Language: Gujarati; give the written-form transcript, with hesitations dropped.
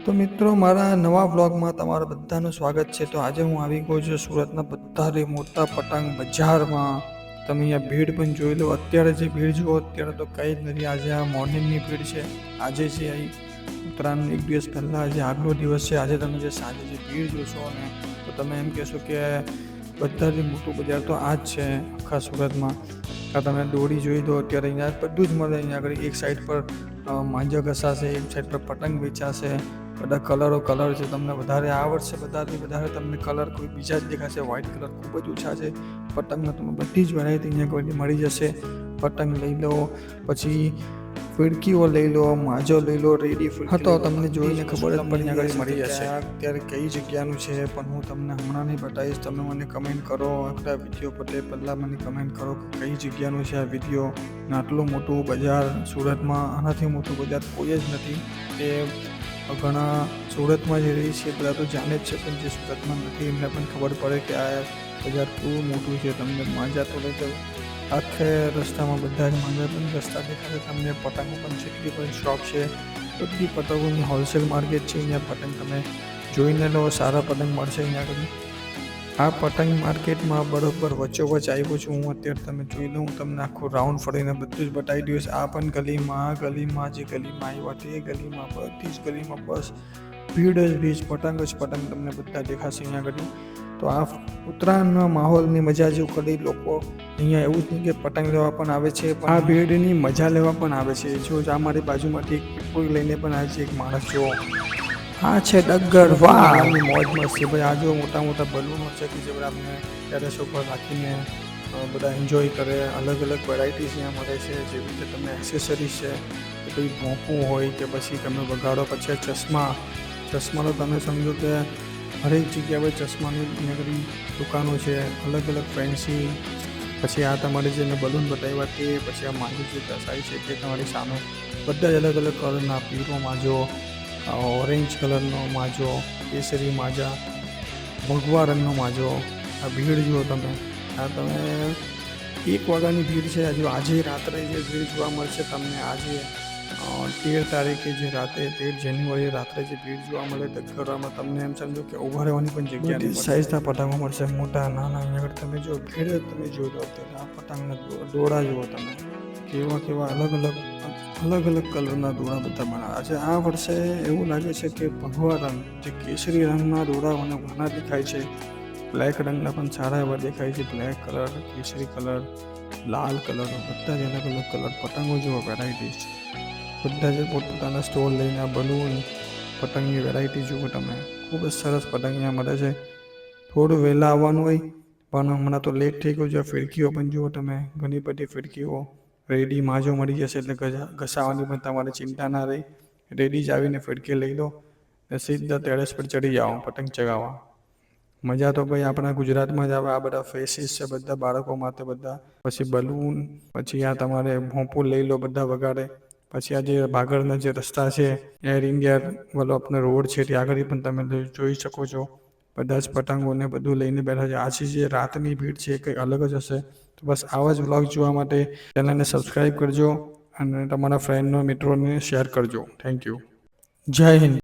તો મિત્રો મારા નવા વ્લોગમાં તમારા બધાનું સ્વાગત છે। તો આજે હું આવી ગયો છું સુરતના બધાથી મોટા પતંગ બજારમાં। તમે અહીંયા ભીડ પણ જોઈ લો। અત્યારે જે ભીડ જુઓ અત્યારે તો કંઈ જ નથી। આજે આ મોર્નિંગની ભીડ છે। આજે છે અહીં ઉત્તરાયણ એક દિવસ પહેલાં આજે આગલો દિવસ છે। આજે તમે જે સાંજે જે ભીડ જોશો ને તો તમે એમ કહેશો કે બધાથી મોટું બજાર તો આ જ છે આખા સુરતમાં। આ તમે દોરી જોઈ દો અત્યારે અહીંયા બધું જ મળે। અહીંયા આગળ એક સાઈડ પર માંજા ઘસાશે, એક સાઈડ પર પતંગ વેચાશે। બધા કલર છે। તમને વધારે આવડશે બધાથી વધારે તમને કલર કોઈ બીજા જ દેખાશે। વ્હાઇટ કલર ખૂબ જ ઓછા છે પતંગના। તમને બધી જ વેરાયટી અહીંયા કોઈ મળી જશે। પતંગ લઈ લો, પછી ફિરકીઓ લઈ લો, માજો લઈ લો, રેડી ફિરકી તો તમને જોઈને ખબર જ પડી આગળ મળી જશે। અત્યારે કઈ જગ્યાનું છે પણ હું તમને હમણાં નહીં બતાવીશ। તમે મને કમેન્ટ કરો, આખા વિડીયો પતે પહેલાં મને કમેન્ટ કરો કે કઈ જગ્યાનું છે આ વિડીયો। આટલું મોટું બજાર સુરતમાં, આનાથી મોટું બજાર કોઈ જ નથી। એ ઘણા સુરતમાં જે રહી છે બધા તો જાણે જ છે, પણ જે સુરતમાં નથી એમને પણ ખબર પડે કે આ બજાર કેવું મોટું છે। તમને માંજા તો લઈ જાઓ, આખે રસ્તામાં બધા જ માંજા પણ રસ્તા દેખાશે તમને। પતંગો પણ જેટલી પણ શોપ છે બધી પતંગોની હોલસેલ માર્કેટ છે। અહીંયા પતંગ તમે જોઈને લો, સારા પતંગ મળશે અહીંયા આગળ। આ પતંગ માર્કેટમાં બરોબર વચ્ચોવચ્ચ આવ્યો છું હું અત્યારે। તમે જોઈ લો, હું તમને આખું રાઉન્ડ ફરીને બધું જ બતાવી દઈશ। આ પણ ગલીમાં, આ ગલીમાં, જે ગલીમાં આવ્યા તે ગલીમાં, બધી જ ગલીમાં બસ ભીડ જ ભીડ, પતંગ જ પતંગ તમને બધા દેખાશે અહીંયા આગળ। તો આ ઉત્તરાયણના માહોલની મજા જેવું કરી લોકો અહીંયા એવું જ નહીં કે પતંગ લેવા પણ આવે છે, પણ આ ભીડની મજા લેવા પણ આવે છે। જો આ મારી બાજુમાંથી કોઈ લઈને પણ આવે છે એક માણસ જો આ છે ડગ્ગર। વાહ, મોજ મસ્ત છે ભાઈ। આ જો મોટા મોટા બલૂનો છે કે જે આપણે ટેરેસ ઉપર રાખીને બધા એન્જોય કરે। અલગ અલગ વેરાયટીઝ અહીંયા મળે છે, જેવી રીતે તમને એક્સેસરીઝ છે કે કોઈ ભોંપું હોય કે પછી તમે વગાડો। પછી ચશ્માનો તમે સમજો કે હરેક જગ્યાએ ચશ્માની અહીંયા દુકાનો છે, અલગ અલગ ફેન્સી। પછી આ તમારે જે મેં બલૂન બતાવ્યા તે, પછી આ માજો જે દર્શાવી છે તે તમારી સામે બધા જ અલગ અલગ કલરના, પીળો માજો, ઓરેન્જ કલરનો માજો, કેસરી માજા, ભગવા રંગનો માજો। આ ભીડ જુઓ તમે, આ તમે 1 વાગ્યાની ભીડ છે। હજુ આજે રાત્રે જે ભીડ જોવા મળશે તમને, આજે 13 તારીખે જે રાતે 13 જાન્યુઆરી રાત્રે જે ભીડ જોવા મળે ડગ્ગરમાં, તમને એમ સમજો કે ઊભા રહેવાની પણ જગ્યા નહીં। સાઇઝના પતંગો મળશે, મોટા નાના। અહીંયા આગળ તમે જો ભીડ તમે જોઈ લો અત્યારે આ પતંગના દોરા જુઓ તમે, કેવા અલગ અલગ કલરના દોરા બધા બનાવ્યા છે। આ વર્ષે એવું લાગે છે કે ભગવા રંગ, જે કેસરી રંગના દોરા મને ઘણા દેખાય છે। બ્લેક રંગના પણ સારા એવા દેખાય છે। બ્લેક કલર, કેસરી કલર, લાલ કલર, બધા જ અલગ અલગ કલર પતંગો જેવા વેરાયટીઝ છે। બધા જ પોતપોતાના સ્ટોલ લઈને આ બલૂન પતંગની વેરાયટી જુઓ તમે, ખૂબ જ સરસ પતંગ અહીંયા મળે છે। થોડું વહેલા આવવાનું હોય પણ હમણાં તો લેટ થઈ ગયું છે। ફિરકીઓ પણ જુઓ તમે, ઘણી બધી ફિરકીઓ રેડી માજો મળી જશે, એટલે ઘસાવાની પણ તમારે ચિંતા ના રહી। રેડી જ આવીને ફિરકી લઈ લો ને સીધા ટેરેસ પર ચડી જાઓ પતંગ ચગાવવા। મજા તો ભાઈ આપણા ગુજરાતમાં જ આવે। આ બધા ફેસીસ છે બધા બાળકો માટે બધા, પછી બલૂન, પછી આ તમારે ભોંપું લઈ લો બધા વગાડે। પછી આ જે ભાગળના જે રસ્તા છે, એર ઇન્ડિયા વાળો આપણો રોડ છે, ત્યાં આગળ પણ તમે જોઈ શકો છો બધા જ પતંગોને બધું લઈને બેઠા છે। આજે જે રાતની ભીડ છે કંઈ અલગ જ હશે। તો બસ આવા જ વ્લોગ જોવા માટે ચેનલને સબસ્ક્રાઈબ કરજો અને તમારા ફ્રેન્ડનો મિત્રોને શેર કરજો। થેન્ક યુ, જય હિન્દ।